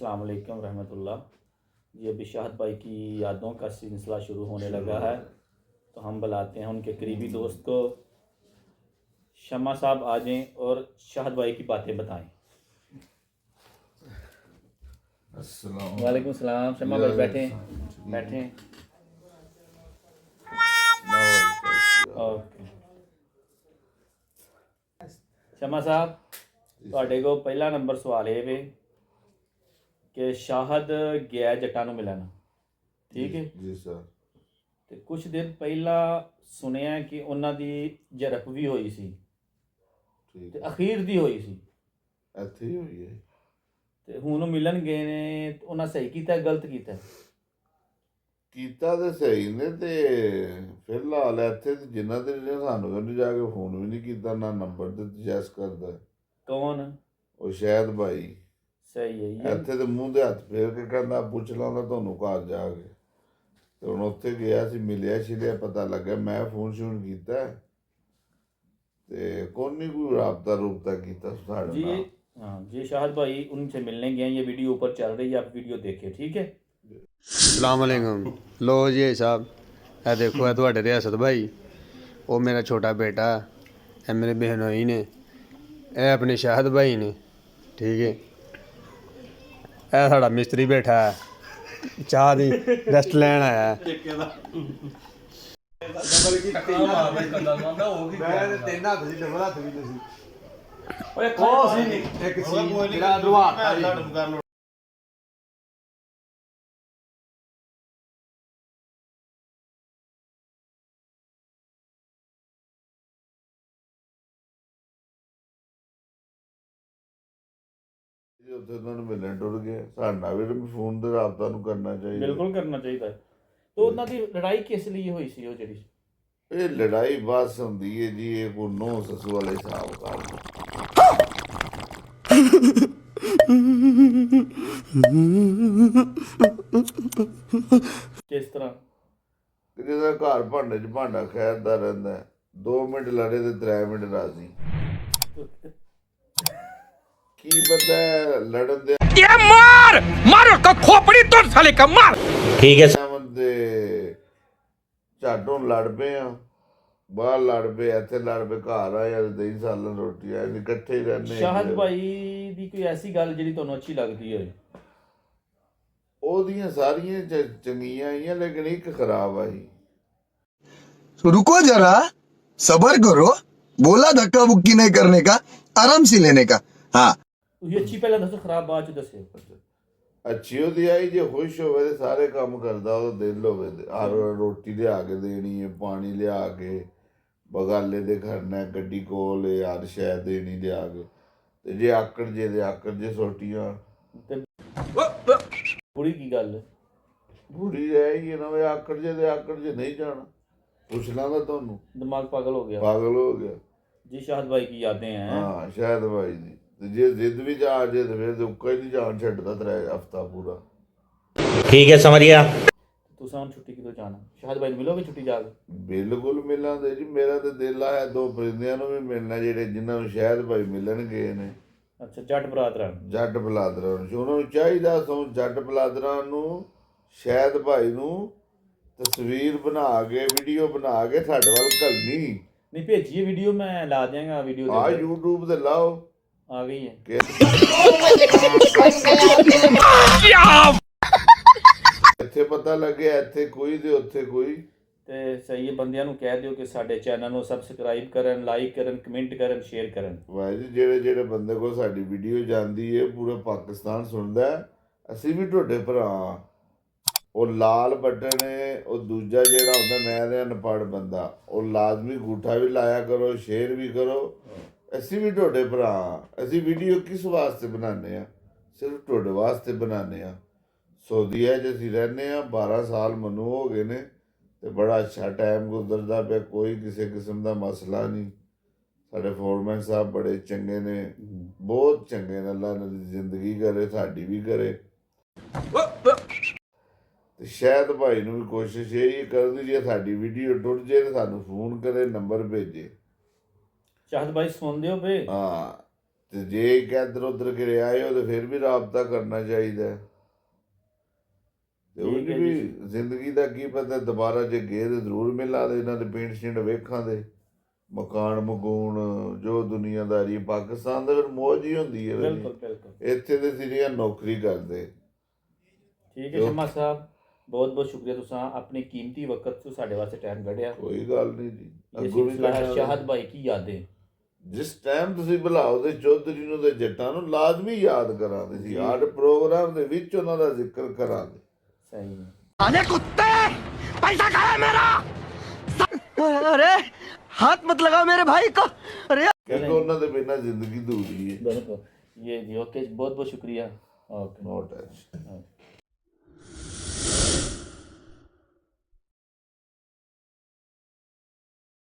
अस्सलाम वालेकुम रहमतुल्लाह। ये अभी शाहद भाई की यादों का सिलसिला शुरू होने लगा है, तो हम बुलाते हैं उनके करीबी दोस्त को। शम्मा साहब आ जाएं और शाहद भाई की बातें बताएं। वालेकुम सलाम। शम्मा भाई बैठें बैठें। ओके शम्मा साहब, ਤੁਹਾਡੇ ਕੋਲ ਪਹਿਲਾ ਨੰਬਰ ਸਵਾਲ ਇਹ ਵੇ ਕਿ ਸ਼ਾਹਦ ਗਿਆ ਜੱਟਾਂ ਨੂੰ ਮਿਲਣ, ਠੀਕ ਹੈ ਜੀ ਸਰ। ਤੇ ਕੁਝ ਦਿਨ ਪਹਿਲਾਂ ਸੁਣਿਆ ਕਿ ਉਹਨਾਂ ਦੀ ਝੜਪ ਵੀ ਹੋਈ ਸੀ ਠੀਕ ਤੇ ਅਖੀਰ ਦੀ ਹੋਈ ਸੀ, ਇੱਥੇ ਹੀ ਹੋਈ ਹੈ। ਤੇ ਹੁਣ ਉਹ ਮਿਲਣ ਗਏ ਨੇ ਤੇ ਉਹਨਾਂ ਸਹੀ ਕੀਤਾ ਗਲਤ ਕੀਤਾ? ਕੀਤਾ ਤੇ ਸਹੀ ਨੇ, ਤੇ ਫਿਲਹਾਲ ਇੱਥੇ ਤੇ ਜਿੰਨਾ ਦੇ ਸਾਨੂੰ ਕਹਿੰਦੇ ਜਾ ਕੇ ਫੋਨ ਵੀ ਨਹੀਂ ਕੀਤਾ, ਨਾ ਨੰਬਰ ਤੇ ਜੈਸ ਕਰਦਾ। ਕੌਣ? ਉਹ ਸ਼ਾਇਦ ਭਾਈ ਸਹੀ ਹੈ ਇੱਥੇ ਤੇ ਮੂੰਹ ਦੇ ਹੱਥ ਫੇਰ ਕੇ ਕਹਿੰਦਾ ਪੁੱਛ ਲਾਂਗਾ ਤੁਹਾਨੂੰ ਘਰ ਜਾ ਕੇ। ਤੇ ਹੁਣ ਉੱਥੇ ਗਿਆ ਸੀ, ਮਿਲਿਆ ਛਿਲਿਆ, ਪਤਾ ਲੱਗਾ। ਮੈਂ ਫੋਨ ਸ਼ੂਨ ਕੀਤਾ ਤੇ ਕੋਈ ਰਾਬਤਾ ਰੂਬਤਾ ਕੀਤਾ ਸਾਡੇ जी। ਨਾਲ। हाँ जी, शाहद भाई उनसे मिलने गए हैं। ये वीडियो ऊपर चल रही है, आप वीडियो देखिए, ठीक है। ਸਲਾਮੁਅਲੈकुम। लो जी साहब, ਇਹ ਦੇਖੋ ਇਹ ਤੁਹਾਡੇ ਰਿਆਸਤ ਭਾਈ, ਉਹ ਮੇਰਾ ਛੋਟਾ ਬੇਟਾ, ਇਹ ਮੇਰੇ ਬਹਿਨੋਈ ਨੇ, ਇਹ ਆਪਣੇ ਸ਼ਾਹਦ ਭਾਈ ਨੇ, ਠੀਕ ਹੈ। ਇਹ ਸਾਡਾ ਮਿਸਤਰੀ ਬੈਠਾ ਹੈ, ਚਾਹ ਦੀ ਰੈਸਟ ਲੈਣ ਆਇਆ ਹੈ। ਉੱਥੇ ਉਹਨਾਂ ਨੂੰ ਮਿਲਣ ਟੁਰ ਗਏ। ਸਾਡਾ ਵੀ ਫੋਨ ਤੇ ਰਾਬਤਾ ਨੂੰ ਕਰਨਾ ਚਾਹੀਦਾ। ਬਿਲਕੁਲ ਕਰਨਾ ਚਾਹੀਦਾ। तो ਉਹਨਾਂ ਦੀ ਲੜਾਈ ਕਿਸ ਲਈ ਹੋਈ ਸੀ? ਉਹ ਜਿਹੜੀ ਇਹ ਲੜਾਈ ਬਸ ਹੁੰਦੀ ਹੈ ਜੀ, ਇਹ ਕੋ ਨੋ ਸਸੂ ਵਾਲੇ ਹਿਸਾਬ ਕਰ। ਕਿਸ ਤਰ੍ਹਾਂ? ਜਿਹਦਾ ਘਰ ਭਾਂਡੇ 'ਚ ਭਾਂਡਾ ਖੈਰਦਾ ਰਹਿੰਦਾ, 2 ਮਿੰਟ ਲੜੇ ਤੇ 3 ਮਿੰਟ ਰਾਜ਼ੀ। ਕੀ ਪਤਾ ਲੜਨ ਦੇ मारो तो खोपड़ी तोड़ साले का मार। ठीक है ਬੰਦੇ ਝਾਟੋਂ ਲੜ ਪਏ ਆ, ਬਾਹਰ ਲੜ ਪਏ, ਇੱਥੇ ਲੜ ਪਏ, ਘਰ ਆਏ ਤੇ ਦਹੀਂ ਸਾਲਨ ਰੋਟੀ ਆਏ, ਇਕੱਠੇ ਹੀ ਰਹਿੰਦੇ। ਸ਼ਾਹਦ ਭਾਈ ਦੀ ਕੋਈ ਐਸੀ ਗੱਲ ਜਿਹੜੀ ਤੁਹਾਨੂੰ ਅੱਛੀ ਲੱਗਦੀ ਹੋਵੇ? ਉਹਦੀਆਂ ਸਾਰੀਆਂ ਚੰਗੀਆਂ ਆਈਆਂ, ਲੇਕਿਨ ਇੱਕ ਖਰਾਬ ਆਈ। रुको जरा, सबर करो, बोला धक्का बुक्की नहीं करने का, आराम से लेने का। हाँ, ਤੁਸੀਂ ਅੱਛੀ ਪਹਿਲਾਂ ਦੱਸੋ, ਖਰਾਬ ਬਾਅਦ ਚ ਦੱਸਿਓ। ਅੱਛੀ ਉਹਦੀ ਆਈ ਜੇ ਖੁਸ਼ ਹੋਵੇ ਤੇ ਸਾਰੇ ਕੰਮ ਕਰਦਾ, ਉਹਦਾ ਦਿਲ ਹੋਵੇ ਤੇ ਹਰ ਰੋਟੀ ਲਿਆ ਕੇ ਦੇਣੀ ਹੈ, ਪਾਣੀ ਲਿਆ ਕੇ, ਬਗਾਲੇ ਦੇ ਖੜਨਾ, ਗੱਡੀ ਕੋਲ ਹਰ ਸ਼ੈ ਦੇਣੀ ਲਿਆ ਕੇ। ਤੇ ਜੇ ਆਕੜ ਜੇ ਸੋਟੀਆਂ ਤੇ ਬੁਰੀ ਕੀ ਗੱਲ? ਬੁਰੀ ਰਹੀ ਹੈ ਨਾ, ਵੀ ਆਕੜ ਜੇ ਨਹੀਂ ਜਾਣਾ। ਪੁੱਛ ਲਾਂਗਾ ਤੁਹਾਨੂੰ, ਦਿਮਾਗ ਪਾਗਲ ਹੋ ਗਿਆ। ਪਾਗਲ ਹੋ ਗਿਆ जी शाहद भाई की यादें हैं। ਹਾਂ ਸ਼ਾਇਦ ਭਾਈ ਦੀ। ਤੇ ਜੇ ਜ਼ਿੱਦ ਵੀ ਜਾ ਜੇ ਤੇ ਫਿਰ ਉੱਕਾ ਹੀ ਨਹੀਂ ਜਾਣ ਛੱਡਦਾ ਤੇਰਾ ਹਫਤਾ ਪੂਰਾ। ठीक है समझ गया। ਤੁਸੀਂ ਹੁਣ ਛੁੱਟੀ ਕਿਦੋਂ ਜਾਣਾ? ਸ਼ਾਹਦ ਭਾਈ ਨੂੰ ਮਿਲੋਗੇ ਛੁੱਟੀ ਜਾ ਕੇ? ਬਿਲਕੁਲ ਮਿਲਾਂਗੇ ਜੀ। ਮੇਰਾ ਤੇ ਦਿਲ ਆਇਆ 2 ਪਰਿੰਦਿਆਂ ਨੂੰ ਵੀ ਮਿਲਣਾ, ਜਿਹੜੇ ਜਿਨ੍ਹਾਂ ਨੂੰ ਸ਼ਾਇਦ ਭਾਈ ਮਿਲਣ ਗਏ ਨੇ। ਅੱਛਾ, ਜੱਟ ਬਰਾਦਰਾਂ। ਜੱਟ ਬਲਾਦਰਾਂ ਨੂੰ ਉਹਨਾਂ ਨੂੰ ਚਾਹੀਦਾ ਸੋ ਜੱਟ ਬਲਾਦਰਾਂ ਨੂੰ ਸ਼ਾਇਦ ਭਾਈ ਨੂੰ ਤਸਵੀਰ ਬਣਾ ਕੇ, ਵੀਡੀਓ ਬਣਾ ਕੇ ਸਾਡੇ ਵੱਲ ਘੱਲਣੀ। नहीं भेजिए वीडियो, मैं ला देंगे वीडियो। ਆ YouTube ਤੇ ਲਾਓ। आ गई है। ਇੱਥੇ ਪਤਾ ਲੱਗਿਆ ਇੱਥੇ ਕੋਈ ਤੇ ਉੱਥੇ ਕੋਈ। ਤੇ ਸਹੀ ਬੰਦਿਆਂ ਨੂੰ ਕਹਿ ਦਿਓ ਕਿ ਸਾਡੇ ਚੈਨਲ ਨੂੰ ਸਬਸਕ੍ਰਾਈਬ ਕਰਨ, ਲਾਈਕ ਕਰਨ, ਕਮੈਂਟ ਕਰਨ, ਸ਼ੇਅਰ ਕਰਨ। ਵਾਹ ਜੀ, ਜਿਹੜੇ ਬੰਦੇ ਕੋਲ ਸਾਡੀ ਵੀਡੀਓ ਜਾਂਦੀ ਹੈ ਪੂਰਾ ਪਾਕਿਸਤਾਨ ਸੁਣਦਾ। ਅਸੀਂ ਵੀ ਤੁਹਾਡੇ ਭਰਾ। ਉਹ ਲਾਲ ਬਟਨ ਹੈ, ਉਹ ਦੂਜਾ ਜਿਹੜਾ ਹੁੰਦਾ, ਮੈਂ ਤੇ ਅਨਪੜ੍ਹ ਬੰਦਾ, ਉਹ ਲਾਜ਼ਮੀ ਅੰਗੂਠਾ ਵੀ ਲਾਇਆ ਕਰੋ, ਸ਼ੇਅਰ ਵੀ ਕਰੋ। ਅਸੀਂ ਵੀ ਤੁਹਾਡੇ ਭਰਾ। ਅਸੀਂ ਵੀਡੀਓ ਕਿਸ ਵਾਸਤੇ ਬਣਾਉਂਦੇ ਹਾਂ? ਸਿਰਫ ਤੁਹਾਡੇ ਵਾਸਤੇ ਬਣਾਉਂਦੇ ਹਾਂ। ਸਾਊਦੀਆ 'ਚ ਅਸੀਂ ਰਹਿੰਦੇ ਹਾਂ, 12 ਸਾਲ ਮੈਨੂੰ ਹੋ ਗਏ ਨੇ, ਤੇ ਬੜਾ ਅੱਛਾ ਟਾਈਮ ਗੁਜ਼ਰਦਾ ਪਿਆ, ਕੋਈ ਕਿਸੇ ਕਿਸਮ ਦਾ ਮਸਲਾ ਨਹੀਂ। ਸਾਡੇ ਫੋਰਮੈਨ ਸਾਹਿਬ ਬੜੇ ਚੰਗੇ ਨੇ, ਬਹੁਤ ਚੰਗੇ ਨੇ। ਅੱਲਾ ਇਹਨਾਂ ਦੀ ਜ਼ਿੰਦਗੀ ਕਰੇ, ਸਾਡੀ ਵੀ ਕਰੇ। ਤੇ ਸ਼ਾਇਦ ਭਾਈ ਨੂੰ ਵੀ ਕੋਸ਼ਿਸ਼ ਇਹ ਕਰਨੀ, ਜੇ ਸਾਡੀ ਵੀਡੀਓ ਟੁੱਟ ਜੇ ਤਾਂ ਸਾਨੂੰ ਫੋਨ ਕਰੇ, ਨੰਬਰ ਭੇਜੇ। ਸ਼ਾਹਦ ਭਾਈ ਸੁਣਦੇ ਹੋ ਪਏ? ਹਾਂ, ਤੇ ਜੇ ਇੱਕ ਇੱਧਰ ਉੱਧਰ ਕਿਤੇ ਆਏ ਹੋ ਤੇ ਫਿਰ ਵੀ ਰਾਬਤਾ ਕਰਨਾ ਚਾਹੀਦਾ ਹੈ। ਤੇ ਉਹ ਠੀਕ ਹੈ ਵੀ ਜੀ। ਜ਼ਿੰਦਗੀ ਦਾ ਕੀ ਪਤਾ, ਦੁਬਾਰਾ ਜੇ ਗਏ ਤੇ ਜ਼ਰੂਰ ਮਿਲਾਂ ਦੇ ਇਹਨਾਂ ਦੇ ਪਿੰਡ ਛਿੰਡ ਵੇਖਾਂ ਦੇ ਮਕਾਨ ਮਕੂਨ ਜੋ ਦੁਨੀਆਦਾਰੀ। ਪਾਕਿਸਤਾਨ ਦੇ ਫਿਰ ਮੌਜ ਹੀ ਹੁੰਦੀ ਹੈ ਬਿਲਕੁਲ ਬਿਲਕੁਲ ਇੱਥੇ ਦੇ ਸਿਰੀਆ ਨੌਕਰੀ ਕਰਦੇ। ਠੀਕ ਹੈ ਸ਼ਮਾ ਸਾਹਿਬ, ਬਹੁਤ ਬਹੁਤ ਸ਼ੁਕਰੀਆ, ਤੁਸੀਂ ਆਪਣੀ ਕੀਮਤੀ ਵਕਤ ਤੋਂ ਸਾਡੇ ਵਾਸਤੇ ਟਾਈਮ ਕੱਢਿਆ। ਕੋਈ ਗੱਲ ਨਹੀਂ ਜੀ, ਇਹ ਅੱਗੋਂ ਵੀ ਸਿਲਸਿਲਾ ਹੈ ਕਰਨਾ। ਸ਼ਾਹਦ ਭਾਈ ਕੀ ਯਾदें। ਜਿਸ ਟਾਈਮ ਤੁਸੀਂ ਬੁਲਾਓ ਤੇ ਚੌਧਰੀ ਨੂੰ ਤੇ ਜੱਟਾਂ ਨੂੰ ਲਾਜ਼ਮੀ ਯਾਦ ਕਰਾਂਦੇ ਸੀ, ਹਰ ਪ੍ਰੋਗਰਾਮ ਦੇ ਵਿੱਚ ਉਹਨਾਂ ਦਾ ਜ਼ਿਕਰ ਕਰਾਂਦੇ। ਸਹੀ ਹੈ। अरे कुत्ते पैसा कहाँ है मेरा? अरे हाथ मत लगाओ मेरे भाई को। अरे ਕਿਉਂਕਿ ਉਹਨਾਂ ਦੇ ਬਿਨਾਂ ਜ਼ਿੰਦਗੀ ਅਧੂਰੀ ਹੈ। बिल्कुल ये जी ओके, बहुत बहुत शुक्रिया। ओके ਨੋ ਟੱਚ। ओके।